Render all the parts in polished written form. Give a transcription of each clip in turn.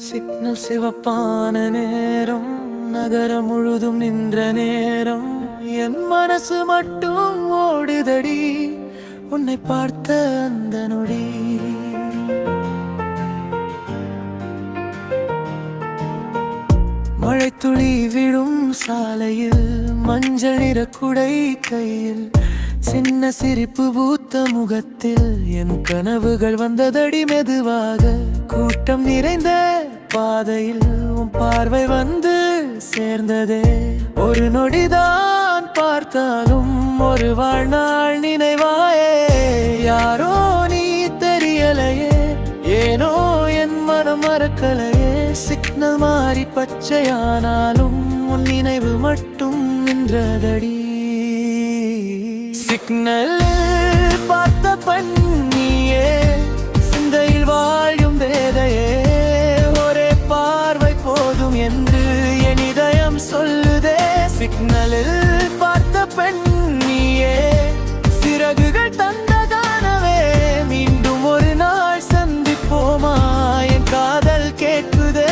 Signal சிவப்பான நேரம், நகரம் முழுதும் நின்ற நேரம், என் மனசு மட்டும் ஓடுதடி உன்னை பார்த்த அந்த நொடி. மழைத்துளி விழும் சாலையில், மஞ்சள் நிற குடை கையில், சின்ன சிரிப்பு பூத்த முகத்தில் என் கனவுகள் வந்ததடி மெதுவாக. கூட்டம் நிறைந்த பாதையில் உன் பார்வை வந்து சேர்ந்ததே. ஒரு நொடிதான் பார்த்தாலும் ஒரு வாழ்நாள் நினைவாயே. யாரோ நீ தெரியலையே, ஏனோ என் மனம் மறக்கலையே. சிக்னல் மாறி பச்சையானாலும் உன் நினைவு மட்டும் நின்றதடி. சிக்னல் பார்த்த பண்ணியே, சிந்தையில் வாழும் வேதையே. ஒரே பார்வை போதும் என்று என் இதயம் சொல்லுதே. சிக்னலில் பார்த்த பெண்ணியே, சிறகுகள் தந்த காணவே. மீண்டும் ஒரு நாள் சந்திப்போமா, என் காதல் கேட்குதே.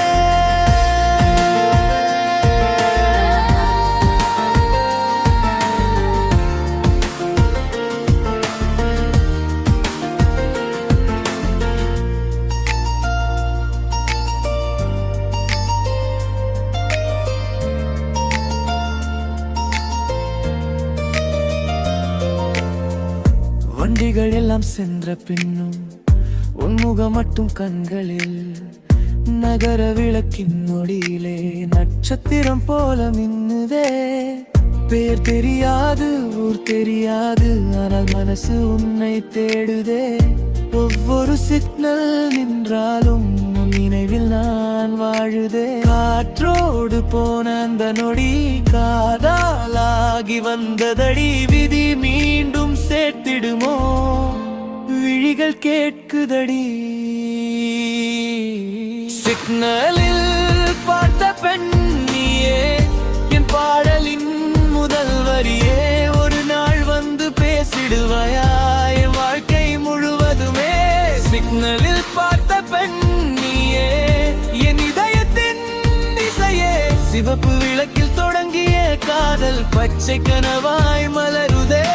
வண்டிகள் எல்லாம் சென்ற பின்னும் உன்முகம் மட்டும் கண்களில். நகர விளக்கின் மொழியிலே நட்சத்திரம் போல மின்னுதே. பேர் தெரியாது, ஊர் தெரியாது, ஆனால் மனசு உன்னை தேடுதே. ஒவ்வொரு சிக்னல் நின்றாலும் உன் நினைவில் நான் வாழுதே. காற்றோடு போன அந்த நொடி காதாலாகி வந்ததடி. விதி மீண்டும் சேர்த்திடுமோ, விழிகள் கேட்குதடி. சிக்னலில் பார்த்த பெண்ணியே, என் பாடலின் முதல் வரியே. ஒரு நாள் வந்து பேசிடுவாயா என் வாழ்க்கை முழுவதுமே. சிக்னலில் பார்த்த பெண்ணியே, என் இதயத்தின் திசையே. சிவப்பு விளக்கில் தொடங்கிய காதல் பச்சை கனவாய் மலருதே.